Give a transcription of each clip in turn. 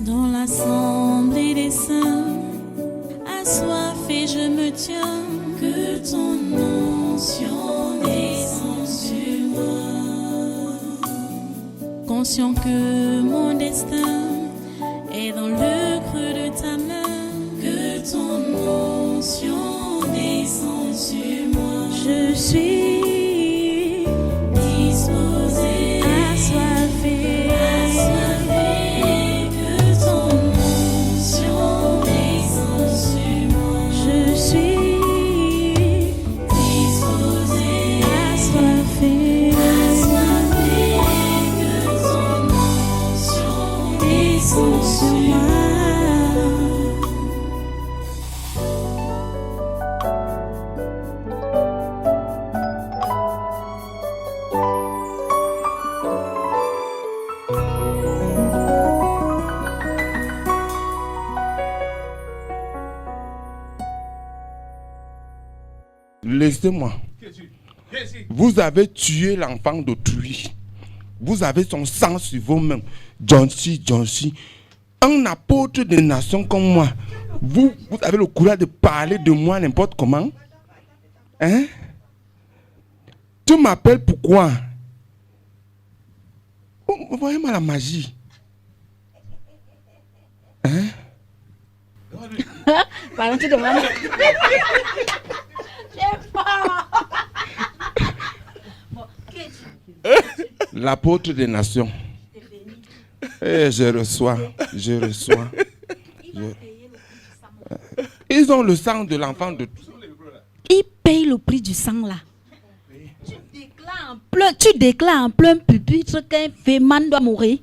Dans l'assemblée des saints, assoiffé je me tiens, que ton onction descende sur moi. Conscient que mon destin est dans le creux de ta main, que ton onction descende sur moi. Je suis disposé, assoiffé, que ton onction descende sur moi. Je suis disposé, assoiffé, que ton onction descende sur moi. Laissez-moi. Vous avez tué l'enfant d'autrui. Vous avez son sang sur vos mains. John-C, un apôtre des nations comme moi, vous avez le courage de parler de moi n'importe comment? Hein? Tu m'appelles pourquoi? Vous voyez-moi la magie. Hein? Pardon, tu demandes. L'apôtre des nations. Et je reçois. Ils ont le sang de l'enfant de... Ils payent le prix du sang là. Tu déclares en plein pupitre qu'un féman doit mourir.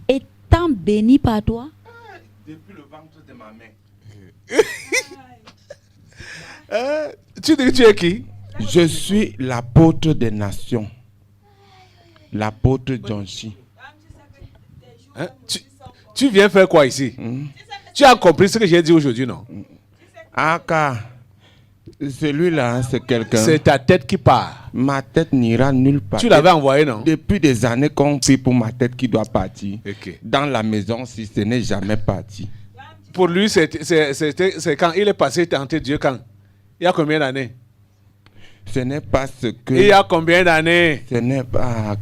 Étant béni par toi. Depuis le ventre de ma mère. Tu dis que tu es qui? Je suis l'apôtre des nations. L'apôtre John-C. Hein? Tu viens faire quoi ici? Tu as compris ce que j'ai dit aujourd'hui, non? Ah, car celui-là, c'est quelqu'un. C'est ta tête qui part. Ma tête n'ira nulle part. Tu l'avais envoyé, non? Depuis des années qu'on prie pour ma tête qui doit partir. Okay. Dans la maison, si ce n'est jamais parti. Pour lui, c'est quand il est passé tenter Dieu quand? Il y a combien d'années? Ce n'est pas ce que... Il y a combien d'années? Ce n'est pas...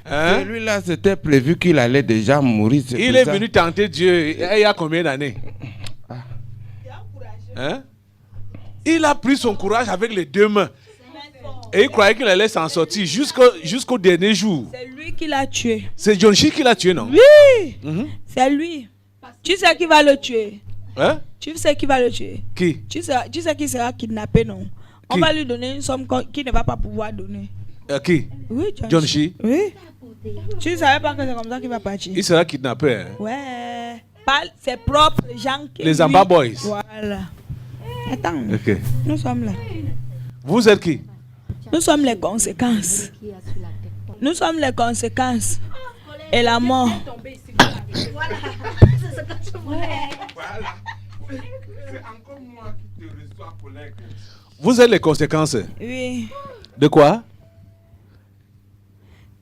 Hein? Celui-là, c'était prévu qu'il allait déjà mourir. Il est venu tenter Dieu il y a combien d'années? Hein? Il a pris son courage avec les deux mains. Et il croyait qu'il allait s'en sortir jusqu'au dernier jour. C'est lui qui l'a tué. C'est John-C qui l'a tué, non? Oui, c'est lui. Tu sais qui va le tuer? Hein? Tu sais qui va le tuer? Qui? Tu sais qui sera kidnappé, non? On va lui donner une somme qu'il ne va pas pouvoir donner. Qui? Oui, John-C. Oui. Tu ne savais pas que c'est comme ça qu'il va partir? Il sera kidnappé. Hein? Ouais. Pas ses propres gens. Les Amba Boys. Voilà. Attends. Okay. Nous sommes là. Vous êtes qui? Nous sommes les conséquences. Nous sommes les conséquences. Et la mort. Voilà. C'est encore moi qui te reçois pour l'aide. Vous êtes les conséquences. Oui. De quoi?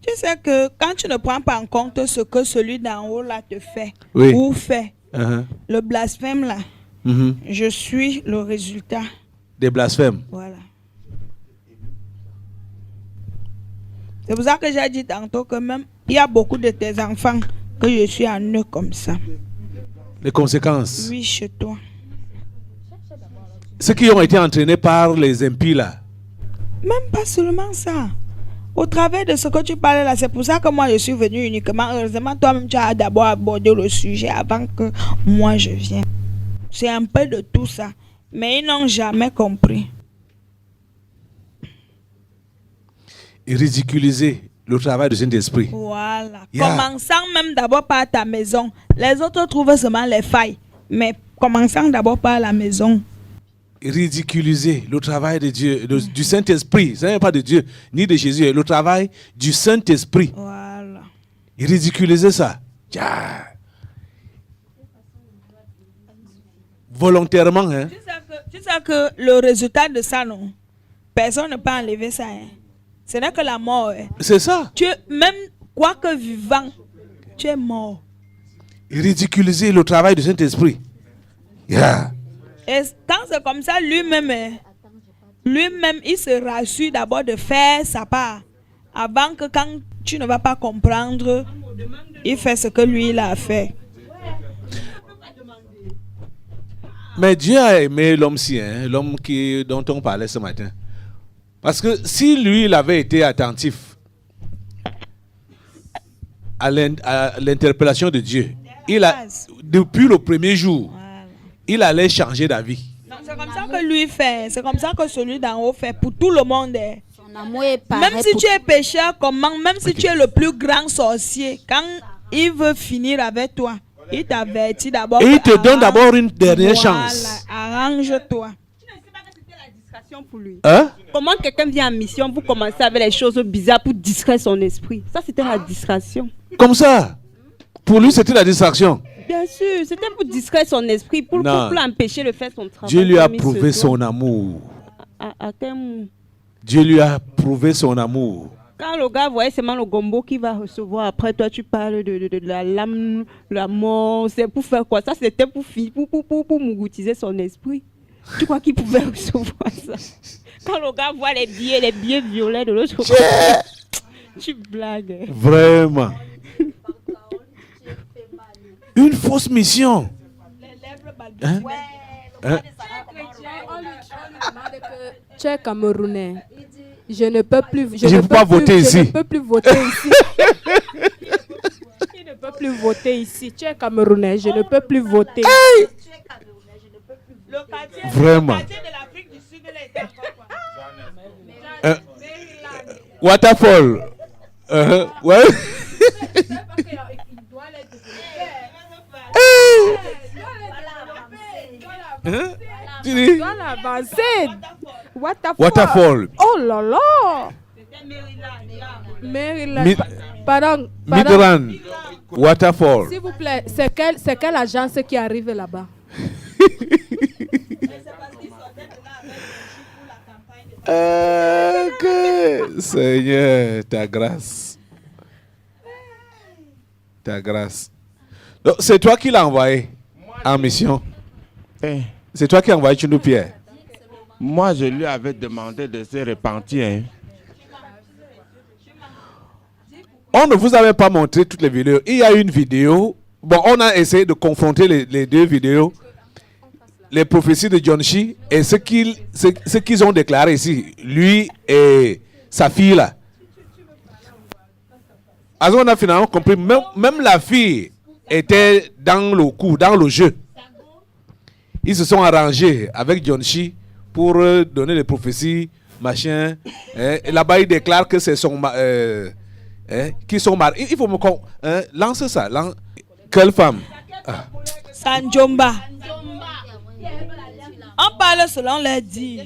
Tu sais que quand tu ne prends pas en compte ce que celui d'en haut là te fait, Oui. ou fait, le blasphème là, je suis le résultat. Des blasphèmes. Voilà. C'est pour ça que j'ai dit tantôt que même il y a beaucoup de tes enfants que je suis en eux comme ça. Les conséquences. Oui, chez toi. Ceux qui ont été entraînés par les impies là. Même pas seulement ça. Au travers de ce que tu parlais là, c'est pour ça que moi je suis venu uniquement. Heureusement, toi-même tu as d'abord abordé le sujet avant que moi je vienne. C'est un peu de tout ça. Mais ils n'ont jamais compris. Et ridiculiser le travail du Saint-Esprit. Voilà. Yeah. Commençant même d'abord par ta maison. Les autres trouvent seulement les failles. Mais commençant d'abord par la maison. Ridiculiser le travail de Dieu, du Saint-Esprit. Ce n'est pas de Dieu, ni de Jésus. Le travail du Saint-Esprit. Voilà. Ridiculiser ça. Yeah. Volontairement, hein. Tu sais que le résultat de ça, non? Personne ne peut enlever ça, hein? Ce n'est que la mort. Hein? C'est ça. Même quoique vivant, tu es mort. ridiculiser le travail du Saint-Esprit. Yeah. Et quand c'est comme ça, lui-même, il se rassure d'abord de faire sa part. Avant que quand tu ne vas pas comprendre, il fait ce que lui, il a fait. Mais Dieu a aimé l'homme-ci, hein, l'homme dont on parlait ce matin. Parce que si lui, il avait été attentif à l'interpellation de Dieu, depuis le premier jour, il allait changer d'avis. C'est comme ça que lui fait. C'est comme ça que celui d'en haut fait pour tout le monde. Son amour est pareil Même si pour tu es pécheur, comment, même si tu es le plus grand sorcier, quand il veut finir avec toi, il t'avertit d'abord. Et il te donne d'abord une dernière chance. Arrange-toi. Pour lui. Hein? Comment quelqu'un vient en mission, vous commencez avec les choses bizarres pour distraire son esprit. Ça, c'était la distraction. Comme ça. Pour lui, c'était la distraction. Bien sûr, c'était pour distraire son esprit, pour l'empêcher de faire son travail. Dieu lui a prouvé son amour. À quel moment? Dieu lui a prouvé son amour. Quand le gars voyait seulement le gombo qu'il va recevoir, après toi tu parles de la lame, la mort, c'est pour faire quoi? Ça c'était pour mougutiser son esprit. Tu crois qu'il pouvait recevoir ça? Quand le gars voit les billets violets de l'autre côté, tu blagues. Vraiment. Une fausse mission. Hein? Hein? Tu es Camerounais. Je ne peux plus. Je ne peux pas voter ici. Je ne peux plus voter ici. Je ne peux plus voter ici. Tu es Camerounais. Je ne peux plus voter. Hey! Vraiment. Waterfall. Ouais. Tu dois l'avancer. Waterfall. Oh là là. Maryland. Pardon. Midland. Waterfall. S'il vous plaît, c'est quelle agence qui arrive là-bas? Seigneur, ta grâce. Ta grâce. Donc, c'est toi qui l'as envoyé en mission. C'est toi qui as envoyé Tchounou Pierre. Moi, je lui avais demandé de se repentir. Hein. On ne vous avait pas montré toutes les vidéos. Il y a une vidéo. Bon, on a essayé de confronter les deux vidéos. Les prophéties de John Chi et ce qu'ils ont déclaré ici, lui et sa fille là. Alors on a finalement compris, même la fille était dans le coup, dans le jeu. Ils se sont arrangés avec John Chi pour donner les prophéties, machin. Et là-bas, il déclare que c'est son qui sont mariés. Il faut me lancer ça. Quelle femme? Sanjomba. On parle selon les dires.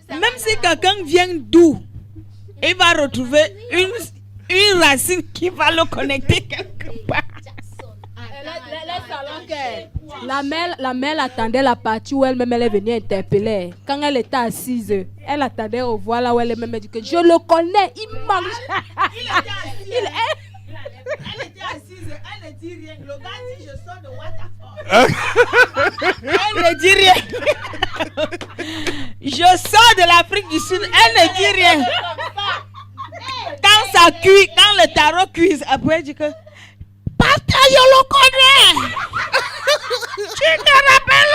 Même si quelqu'un vient d'où, il va retrouver une racine qui va le connecter quelque part. La mère attendait la partie où elle-même elle est venue interpeller. Quand elle était assise, elle attendait au voir là où elle même dit que je le connais, il mange. Elle était assise, elle ne dit rien. Le gars dit je sors de Waterfall. Elle ne dit rien. Je sors de l'Afrique du Sud, elle ne dit rien. Quand ça cuit, quand le tarot cuise, après elle dit que Pasteur, je le connais. Tu te rappelles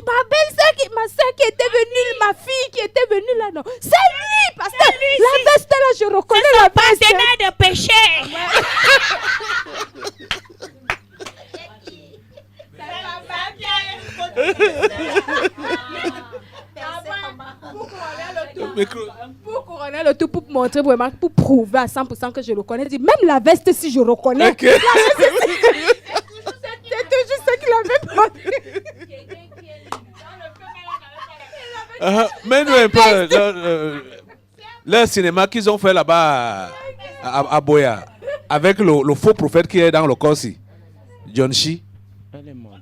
ma belle-sœur, ma soeur qui était venue, ma fille qui était venue là, non. C'est lui, pasteur. La veste là, je reconnais la veste. Partenaire de péché. Pour couronner le tout, pour montrer vraiment, pour prouver à 100% que je le connais. Dit, même la veste, si je reconnais. Okay. C'est toujours ce qu'il avait demandé. Mais nous, un peu, le cinéma qu'ils ont fait là-bas à Boya, avec le faux prophète qui est dans le corps-ci, John Chi. Elle est morte.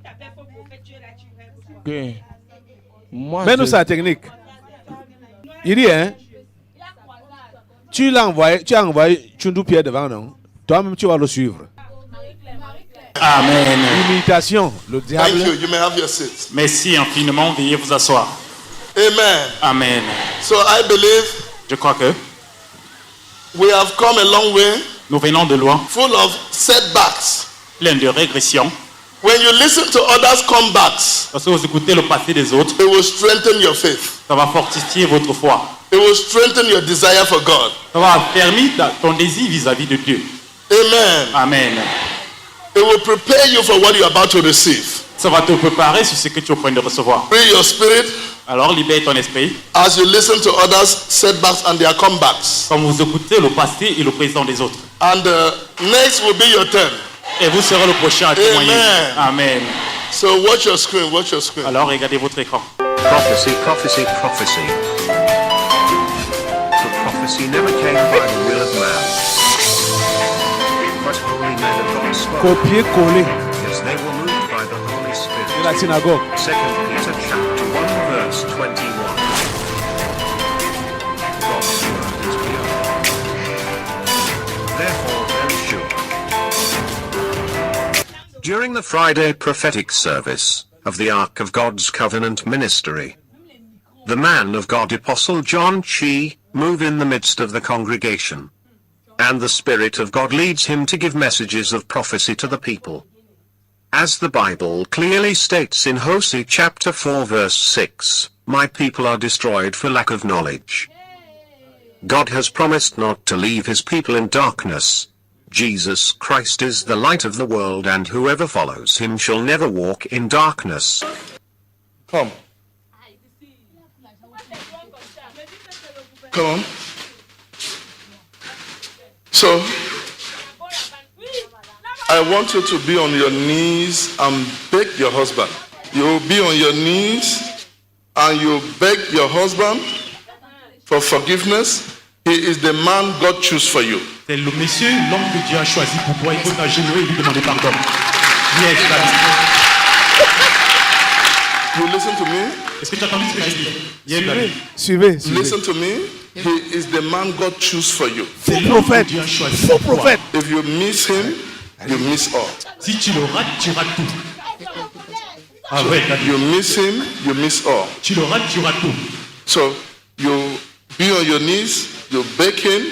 Okay. Mais nous, c'est la technique. Il dit, hein? Tu as envoyé Tchundou Pierre devant, non? Toi-même, tu vas le suivre. Amen. Imitation, le diable. Thank you. You may have your seat. Merci infiniment. Veuillez vous asseoir. Amen. Amen. So I believe Je crois que we have come a long way, nous venons de loin, full of setbacks. plein de régression. When you listen to others' comebacks, Parce que vous écoutez le passé des autres, it will strengthen your faith. ça va fortifier votre foi. It will strengthen your desire for God. Ça va affermir ton désir vis-à-vis de Dieu. Amen. Amen. It will prepare you for what you're about to receive. Ça va te préparer sur ce que tu es au point de recevoir. Free your spirit Alors libère ton esprit. as you listen to others' setbacks and their comebacks. Comme vous écoutez le passé et le présent des autres. And next will be your turn. Et vous serez le prochain à témoigner. Amen. Amen. So watch your screen. Watch your screen. Alors regardez votre écran. Prophecy, prophecy, prophecy. The prophecy never came by the will of man. But holy men of God spoke, Copier-coller as they were moved by the Holy de Spirit. la synagogue. 2 Peter chapter 1 verse 21. God's word is pure. Therefore very sure. During the Friday prophetic service of the Ark of God's Covenant Ministry, the man of God Apostle John Chi moved in the midst of the congregation. And the Spirit of God leads him to give messages of prophecy to the people. As the Bible clearly states in Hosea chapter 4 verse 6, "My people are destroyed for lack of knowledge." God has promised not to leave his people in darkness. Jesus Christ is the light of the world, and whoever follows him shall never walk in darkness. Come. Come on. So, I want you to be on your knees and beg your husband. You will be on your knees and you beg your husband for forgiveness. He is the man God chooses for you. C'est le monsieur, l'homme que Dieu a choisi pour toi. Il faut t'agenouiller et lui demander pardon. Yes, You listen to me? Est-ce que tu as entendu ce que j'ai dit? Yes, Daddy. Suivez. Listen to me. He is the man God chooses for you. C'est l'homme que Dieu a choisi Faux pour toi. prophète. If you miss him, you miss all. Si tu le rates, tu rates tout. Ah ouais, Daddy. You miss him, you miss all. Tu le rates, tu rates tout. So you be on your knees, you beg him,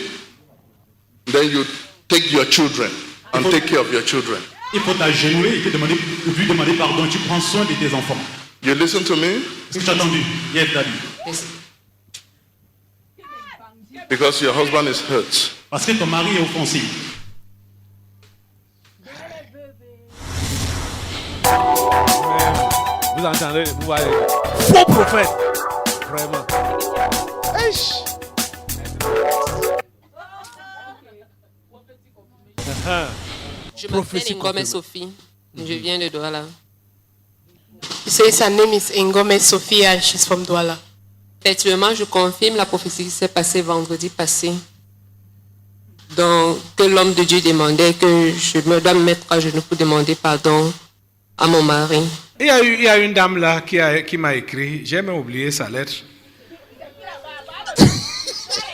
then you take your children and take care of your children. Il faut t'agenouiller et lui demander pardon. Tu prends soin de tes enfants. You listen to me? Est-ce que tu as entendu? Yes, Daddy. Because your husband is hurt. Parce que ton mari est offensé. Vous entendez, vous voyez. Faux prophète. Vraiment. Eish. Je m'appelle Ngome Sophie. Je viens de Douala. He says her name is Ngome Sophie and she's from Douala. Effectivement, je confirme la prophétie qui s'est passée vendredi passé. Donc, que l'homme de Dieu demandait que je me dois me mettre à genoux pour demander pardon à mon mari. Il y a une dame là qui m'a écrit, j'ai même oublié sa lettre,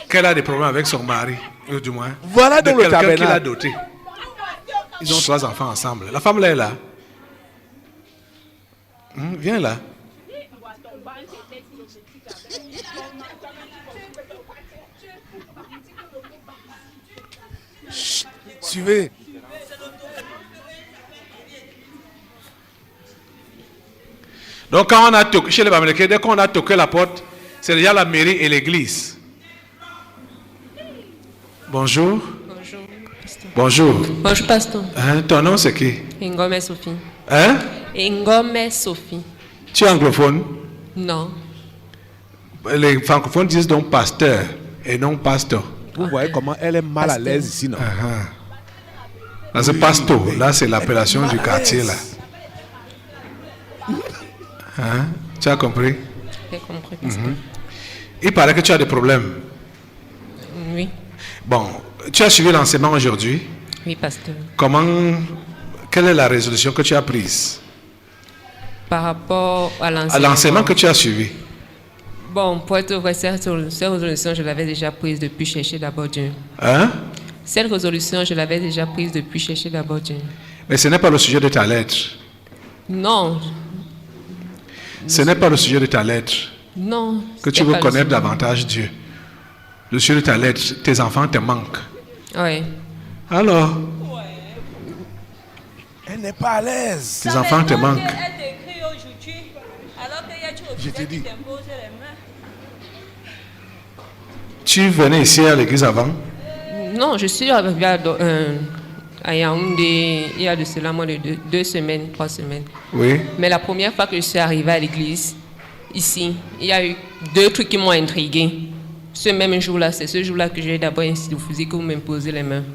qu'elle a des problèmes avec son mari, ou du moins. Voilà donc le quelqu'un qui l'a tabernacle. doté. Ils ont 3 enfants ensemble. La femme là est là. Viens là. Suivez. Donc quand on a toqué, chez les Bamileke, dès qu'on a toqué la porte, c'est déjà la mairie et l'église. Bonjour. Bonjour. Bonjour. Bonjour, pasteur. Hein, ton nom c'est qui? Ngome Sophie. Hein? Ngome Sophie. Tu es anglophone? Non. Les francophones disent donc pasteur et non pasteur. Vous voyez comment elle est mal à l'aise ici, non? Là c'est pasto, là c'est l'appellation du quartier là. Hein? Tu as compris? J'ai compris, pasteur. Il paraît que tu as des problèmes. Oui. Bon, tu as suivi l'enseignement aujourd'hui. Oui, pasteur. Quelle est la résolution que tu as prise Par rapport à à l'enseignement que tu as suivi? Bon, pour être vrai, cette résolution, je l'avais déjà prise depuis chercher d'abord Dieu. Hein? Cette résolution, je l'avais déjà prise depuis chercher d'abord Dieu. Mais ce n'est pas le sujet de ta lettre. Non. Ce n'est pas le sujet de ta lettre. Non. Que tu veux connaître davantage Dieu. Le sujet de ta lettre, tes enfants te manquent. Oui. Alors, Elle n'est pas à l'aise. tes enfants te manquent. Je te dis. Tu venais ici à l'église avant? Non, je suis arrivée à Yaoundé il y a de cela moins de 2 semaines, 3 semaines. Oui. Mais la première fois que je suis arrivée à l'église, ici, il y a eu 2 trucs qui m'ont intriguée. Ce même jour-là, c'est ce jour-là que j'ai d'abord ainsi de fusil que vous m'imposez les mains.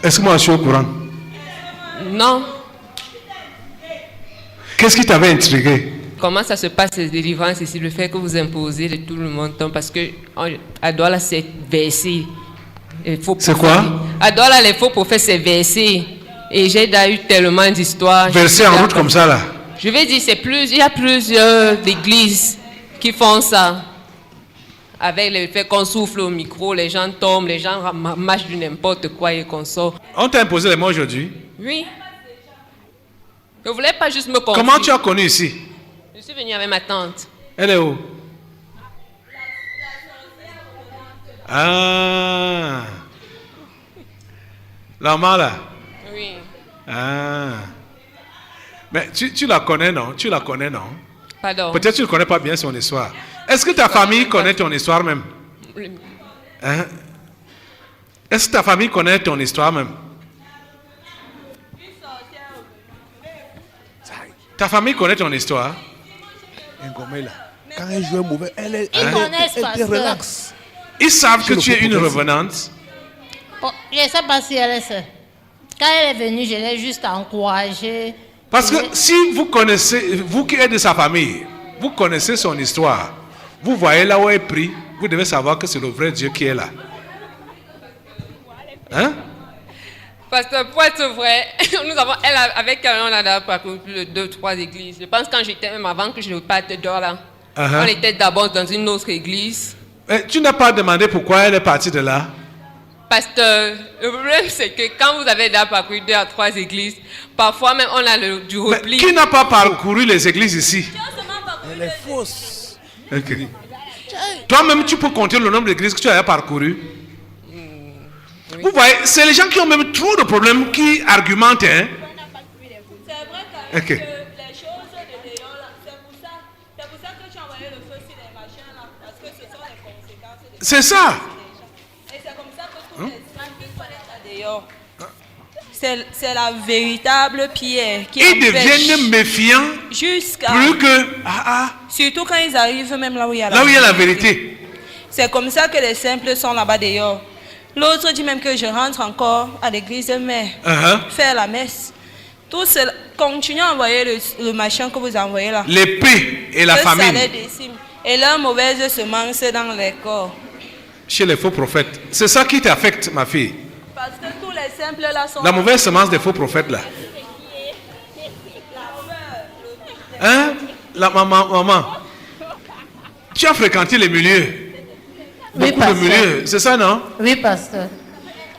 Est-ce que moi je suis au courant? Non. Qu'est-ce qui t'avait intrigué? Comment ça se passe, les délivrances ici, le fait que vous imposez de tout le montant, parce que à Douala, c'est versé. C'est quoi? À Douala, les faux prophètes, c'est versé. Et j'ai eu tellement d'histoires. Versé en route comme ça, là? Je vais dire, il y a plusieurs églises qui font ça. Avec le fait qu'on souffle au micro, les gens tombent, les gens marchent du n'importe quoi et qu'on sort. On t'a imposé les mains aujourd'hui? Oui. Ne voulais pas juste me confier. Comment tu as connu ici? Je suis venue avec ma tante. Elle est où? Ah. L'amant là? Oui. Ah. Mais tu la connais, non? Tu la connais, non? Pardon. Peut-être tu ne connais pas bien son histoire. Est-ce que ta famille connaît ton histoire même? Hein? Est-ce que ta famille connaît ton histoire même? Ta famille connaît ton histoire? Quand elle jouait mauvais, elle était relaxe. Ils savent que tu es une revenante. Oh, je ne sais pas si elle est seule. Quand elle est venue, je l'ai juste encouragée. Parce que si vous connaissez, vous qui êtes de sa famille, vous connaissez son histoire, vous voyez là où elle prie, vous devez savoir que c'est le vrai Dieu qui est là. Hein? Parce que pour être vrai, avec elle, on a parcouru plus de 2-3 églises. Je pense que quand j'étais, même avant que je parte de Douala, on était d'abord dans une autre église. Mais tu n'as pas demandé pourquoi elle est partie de là? Parce que le problème, c'est que quand vous avez déjà parcouru 2 à 3 églises, parfois même on a du repli. Mais qui n'a pas parcouru les églises ici? Elle est fausse. Okay. Toi-même, tu peux compter le nombre d'églises que tu as parcourues. Oui. Vous voyez, c'est les gens qui ont même trop de problèmes qui argumentent. Hein? C'est vrai que les choses de dehors, c'est pour ça que tu as envoyé le feu sur les machins là, parce que ce sont les conséquences. C'est ça. Et c'est comme ça que tous les gens qui sont là dehors. C'est la véritable pierre qui ils deviennent méfiants jusqu'à plus que surtout quand ils arrivent même là où il y a la vérité. C'est comme ça que les simples sont là-bas dehors. L'autre dit même que je rentre encore à l'église mère faire la messe. Tout cela, continuez à envoyer le machin que vous envoyez là. L'épée et la famine. Ça les décime. Et leur mauvaise semence dans les corps. Chez les faux prophètes. C'est ça qui t'affecte, ma fille. Parce que tous les simples là sont... La mauvaise semence des faux prophètes là. Hein? La maman. Tu as fréquenté les milieux. Oui, beaucoup de milieux. C'est ça, non? Oui, pasteur.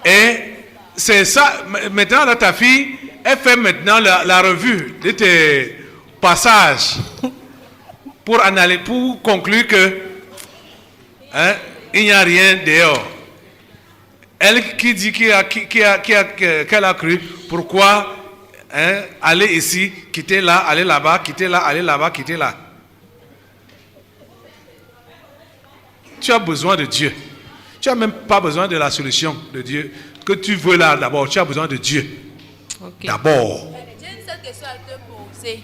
Et c'est ça. Maintenant, là, ta fille, elle fait maintenant la revue de tes passages pour conclure que il n'y a rien dehors. Elle qui dit qu'elle a cru, pourquoi aller ici, quitter là, aller là-bas, quitter là, aller là-bas, quitter là. Tu as besoin de Dieu. Tu n'as même pas besoin de la solution de Dieu que tu veux là d'abord. Tu as besoin de Dieu. Okay. D'abord. J'ai une seule question à te poser.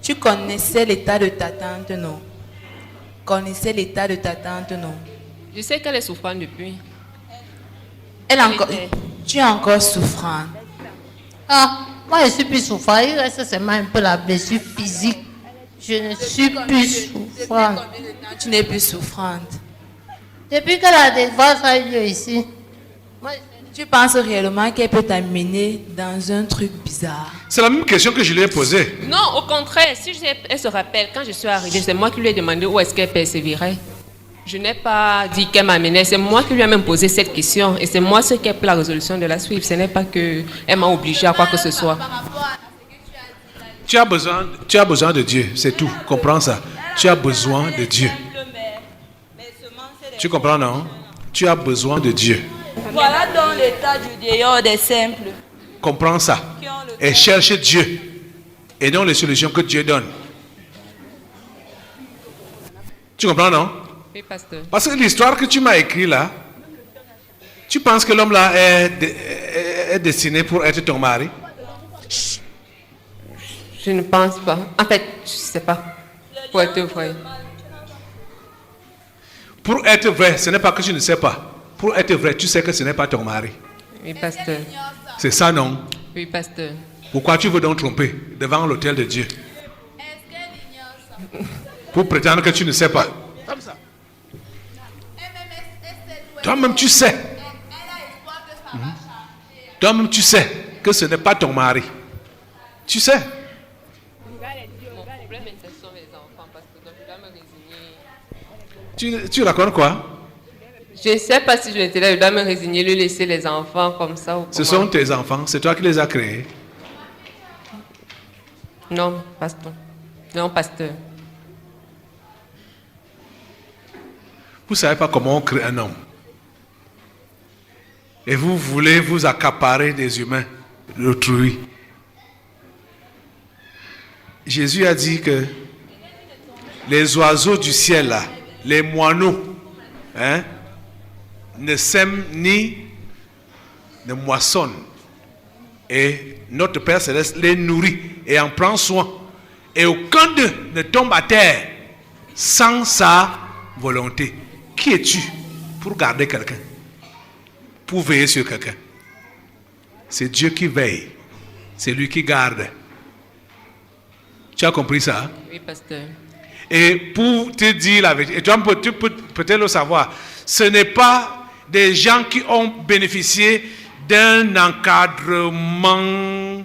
Tu connaissais l'état de ta tante, non? Connaissais l'état de ta tante, non? Je sais qu'elle est souffrante depuis. Tu es encore souffrante. Ah, moi je suis plus souffrante. Il reste seulement un peu la blessure physique. Je ne suis plus souffrante. Tu n'es plus souffrante. Depuis que la délivrance a eu lieu ici, Tu penses réellement qu'elle peut t'amener dans un truc bizarre? C'est la même question que je lui ai posée. Non, au contraire, si elle se rappelle, quand je suis arrivée, c'est moi qui lui ai demandé où est-ce qu'elle persévérait. Je n'ai pas dit qu'elle m'amenait, c'est moi qui lui ai même posé cette question. Et c'est moi ce qui ai pris la résolution de la suivre. Ce n'est pas qu'elle m'a obligée à quoi que ce soit. Tu as besoin de Dieu, c'est tout. Comprends ça. Tu as besoin de Dieu. Tu comprends, non? Tu as besoin de Dieu. Voilà donc l'état du dehors des simples. Comprends ça. Et cherche Dieu. Et non les solutions que Dieu donne. Tu comprends, non? Oui, pasteur. Parce que l'histoire que tu m'as écrite là, tu penses que l'homme là est destiné pour être ton mari? Je ne pense pas. En fait, je ne sais pas. Pour être vrai. Pour être vrai, ce n'est pas que tu ne sais pas. Pour être vrai, tu sais que ce n'est pas ton mari. Oui, pasteur. C'est ça, non? Oui, pasteur. Pourquoi tu veux donc tromper devant l'autel de Dieu? Pour prétendre que tu ne sais pas. Toi-même, tu sais. Toi-même, tu sais que ce n'est pas ton mari. Tu sais. Mon problème, ce sont les enfants, pasteur. Donc, je dois me résigner. Tu racontes quoi? Je ne sais pas si je l'étais là, je dois me résigner, lui laisser les enfants comme ça. Ou Ce sont tes enfants, c'est toi qui les as créés. Non, pasteur. Non, pasteur. Vous ne savez pas comment on crée un homme. Et vous voulez vous accaparer des humains, d'autrui. Jésus a dit que les oiseaux du ciel, là, les moineaux, ne sèment ni ne moissonnent. Et notre Père Céleste les nourrit et en prend soin. Et aucun d'eux ne tombe à terre sans sa volonté. Qui es-tu pour garder quelqu'un? Pour veiller sur quelqu'un? C'est Dieu qui veille. C'est lui qui garde. Tu as compris ça? Oui, pasteur. Et pour te dire la vérité, et tu peux peut-être le savoir, ce n'est pas des gens qui ont bénéficié d'un encadrement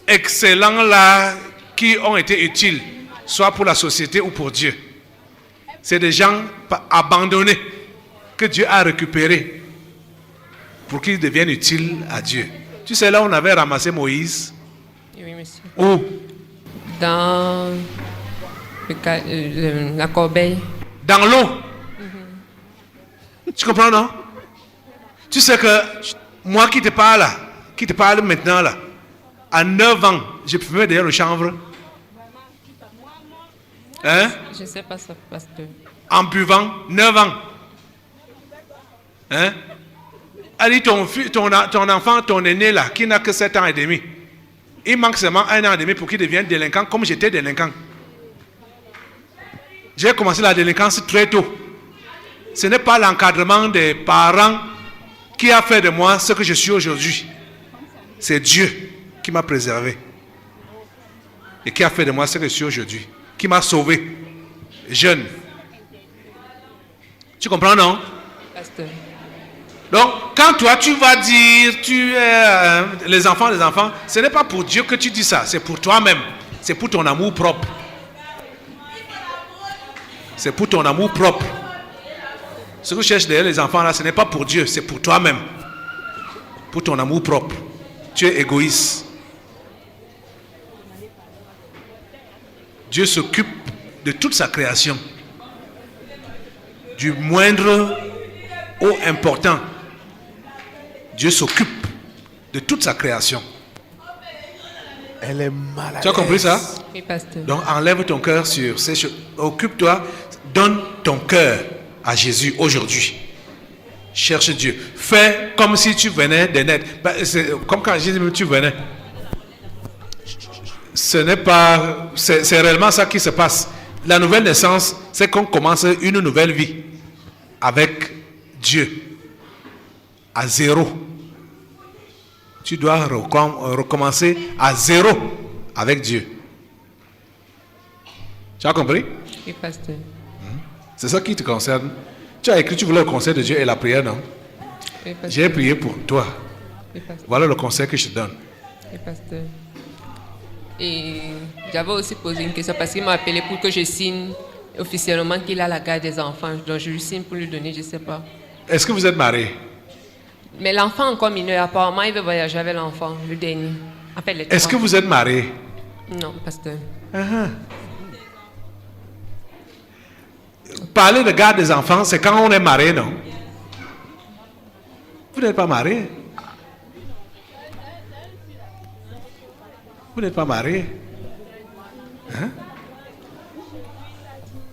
excellent là, qui ont été utiles, soit pour la société ou pour Dieu. C'est des gens abandonnés que Dieu a récupérés pour qu'ils deviennent utiles à Dieu. Tu sais, là, on avait ramassé Moïse. Oui, monsieur. Où? Dans la corbeille. Dans l'eau. Tu comprends, non? Tu sais que moi qui te parle là, qui te parle maintenant là, à 9 ans, je fumais derrière le chanvre. Hein? Je ne sais pas ça, pasteur. En buvant, 9 ans. Hein? Allez, ton enfant, ton aîné là, qui n'a que 7 ans et demi, il manque seulement 1 an et demi pour qu'il devienne délinquant comme j'étais délinquant. J'ai commencé la délinquance très tôt. Ce n'est pas l'encadrement des parents qui a fait de moi ce que je suis aujourd'hui. C'est Dieu qui m'a préservé. Et qui a fait de moi ce que je suis aujourd'hui. Qui m'a sauvé. Jeune. Tu comprends, non? Pasteur. Donc, quand toi, tu vas dire, les enfants, ce n'est pas pour Dieu que tu dis ça. C'est pour toi-même. C'est pour ton amour propre. C'est pour ton amour propre. Ce que je cherche derrière les enfants là, ce n'est pas pour Dieu, c'est pour toi-même. Pour ton amour propre. Tu es égoïste. Dieu s'occupe de toute sa création. Du moindre au important. Dieu s'occupe de toute sa création. Elle est malade. Tu as compris ça? Oui, pasteur. Donc enlève ton cœur sur ces choses. Occupe-toi, donne ton cœur à Jésus aujourd'hui. Cherche Dieu. Fais comme si tu venais de naître. C'est comme quand Jésus tu venais. Ce n'est pas... C'est réellement ça qui se passe. La nouvelle naissance, c'est qu'on commence une nouvelle vie avec Dieu. À zéro. Tu dois recommencer à zéro avec Dieu. Tu as compris? Oui, pasteur. C'est ça qui te concerne. Tu as écrit, tu voulais le conseil de Dieu et la prière, non? Oui, pasteur. J'ai prié pour toi. Oui, pasteur. Voilà le conseil que je te donne. Oui, pasteur. Et j'avais aussi posé une question parce qu'il m'a appelé pour que je signe officiellement qu'il a la garde des enfants. Donc je lui signe pour lui donner, je ne sais pas. Est-ce que vous êtes marié? Mais l'enfant encore mineur, apparemment, il veut voyager avec l'enfant, le dernier. En fait, les Est-ce que trois. vous êtes marié? Non, pasteur. Parler de garde des enfants, c'est quand on est marié, non? Vous n'êtes pas marié? Vous n'êtes pas marié? Hein?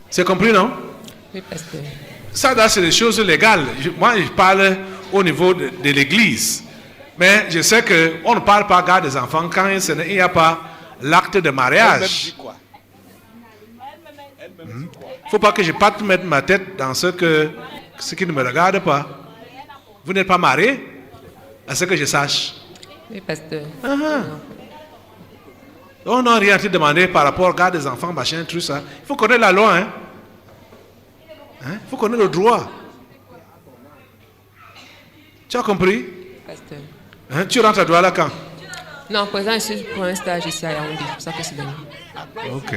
C'est compris, non? Oui, pasteur. Ça, c'est des choses légales. Moi, je parle au niveau de l'église. Mais je sais qu'on ne parle pas garde des enfants quand il n'y a pas l'acte de mariage. Il ne faut pas que je parte mettre ma tête dans ce qui ne me regarde pas. Vous n'êtes pas marié, à ce que je sache. Oui, pasteur. On n'a rien à te demander par rapport au garde des enfants, machin, tout ça. Il faut connaître la loi, hein? Il faut connaître le droit. Tu as compris? Pasteur. Hein? Tu rentres à Douala quand? Non, présent, je suis pour un stage ici à Yaoundé. C'est pour ça que c'est venu. Ok,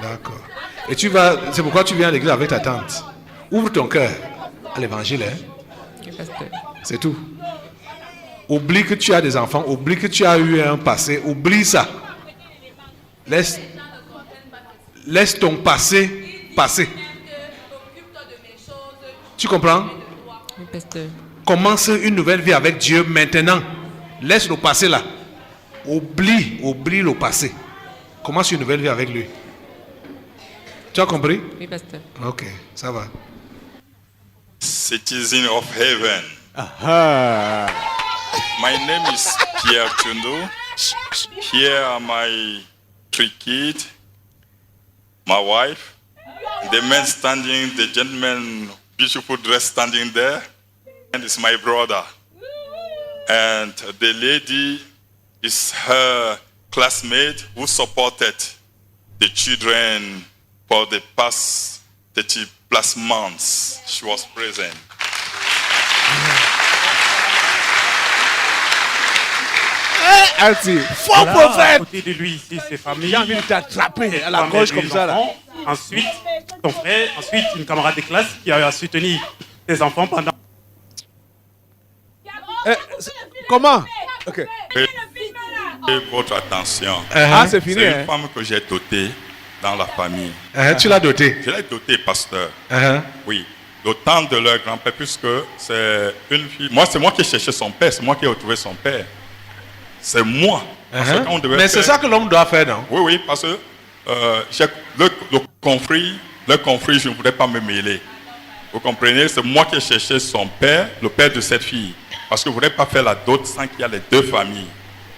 d'accord. Et c'est pourquoi tu viens à l'église avec ta tante. Ouvre ton cœur à l'évangile, hein? Oui, pasteur. C'est tout. Oublie que tu as des enfants, oublie que tu as eu un passé, oublie ça. Laisse ton passé passer. Tu comprends? Oui, pasteur. Commence une nouvelle vie avec Dieu maintenant. Laisse le passé là. Oublie le passé. Commence une nouvelle vie avec lui. Tu as compris? Oui, pasteur. Ok, ça va. Citizen of heaven. My name is Pierre Tundo. Here are my 3 kids, my wife, the man standing, the gentleman, beautiful dress standing there, and it's my brother. And the lady is her classmate who supported the children for the past 30 plus months. She was present. Faux prophète! À côté de lui, ici, ses familles. Il a envie de t'attraper à la gorge comme ça là. Ensuite, ton frère, ensuite une camarade de classe qui a soutenu tes enfants pendant. Comment? Ok. Et votre attention. C'est fini. C'est une femme que j'ai dotée dans la famille. Tu l'as dotée? Je l'ai dotée, pasteur. Oui. D'autant de leur grand-père, puisque c'est une fille. Moi, c'est moi qui ai cherché son père, c'est moi qui ai retrouvé son père. C'est moi. Parce que quand on devait Mais c'est ça que l'homme doit faire, non? Oui, oui, parce que le conflit, je ne voulais pas me mêler. Vous comprenez? C'est moi qui ai cherché son père, le père de cette fille. Parce que je ne voulais pas faire la dot sans qu'il y ait les deux familles.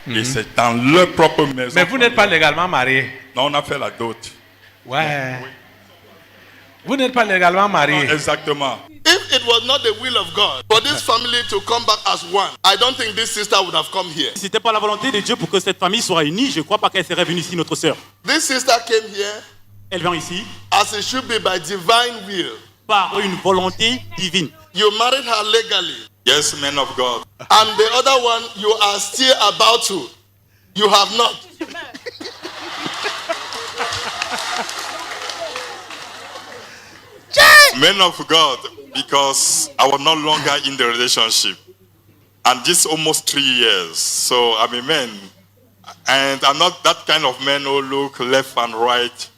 Et c'est dans leur propre maison. Mais vous n'êtes pas légalement marié? Non, on a fait la dot. Ouais. Vous n'êtes pas légalement marié? Non, exactement. If it was not the will of God for this family to come back as one, I don't think this sister would have come here. Si c'était pas la volonté de Dieu pour que cette famille soit unie, je ne crois pas qu'elle serait venue ici, notre sœur. This sister came here Elle vient ici as it should be by divine will. par une volonté divine. You married her legally. Yes, man of God. And the other one, you are still about to. You have not. Men of God, because I was no longer in the relationship. And this almost 3 years. So I'm a man. And I'm not that kind of man who look left and right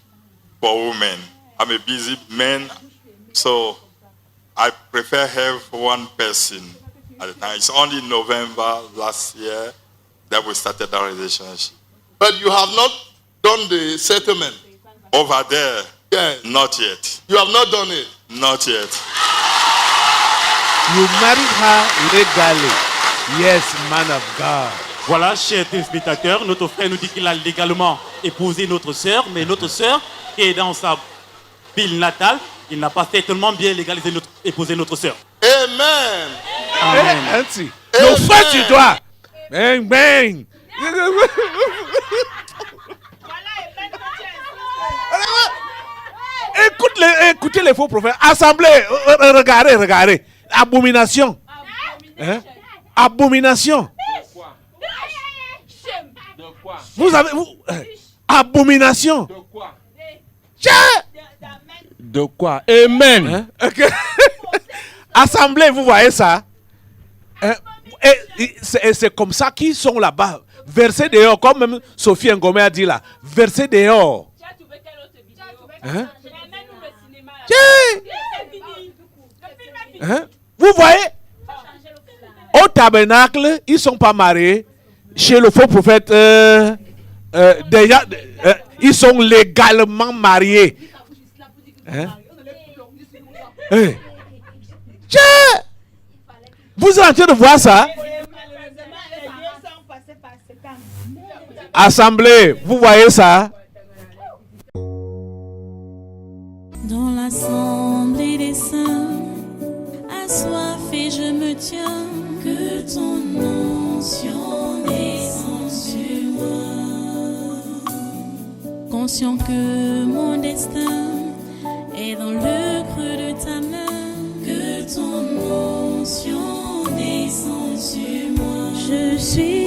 for women. I'm a busy man. So I prefer have one person at a time. It's only November last year that we started our relationship. But you have not done the settlement. Over there, Yes. not yet. You have not done it. Not yet. You married her legally. Yes, man of God. Voilà, chers téléspectateurs, notre frère nous dit qu'il a légalement épousé notre sœur, mais notre sœur, qui est dans sa ville natale, il n'a pas certainement bien légalisé épouser notre sœur. Amen. Amen. Auntie, no frère sur toi. Bang, bang. Écoutez les faux prophètes. Assemblée, regardez. Abomination. Hein? Abomination. Vous avez... abomination. De quoi? De quoi? Amen. Hein? Okay. Assemblée, vous voyez ça? Et c'est comme ça qu'ils sont là-bas. Versés dehors, comme même Sophie Ngomé a dit là. Versés dehors. Hein? Hein? Vous voyez? Au tabernacle, ils ne sont pas mariés. Chez le faux prophète, déjà, ils sont légalement mariés. Hein? Hey. Vous êtes en train de voir ça? Assemblée, vous voyez ça? Dans l'assemblée des saints, assoiffé je me tiens, que ton onction descende sur moi. Conscient que mon destin est dans le creux de ta main, que ton onction descende sur moi. Je suis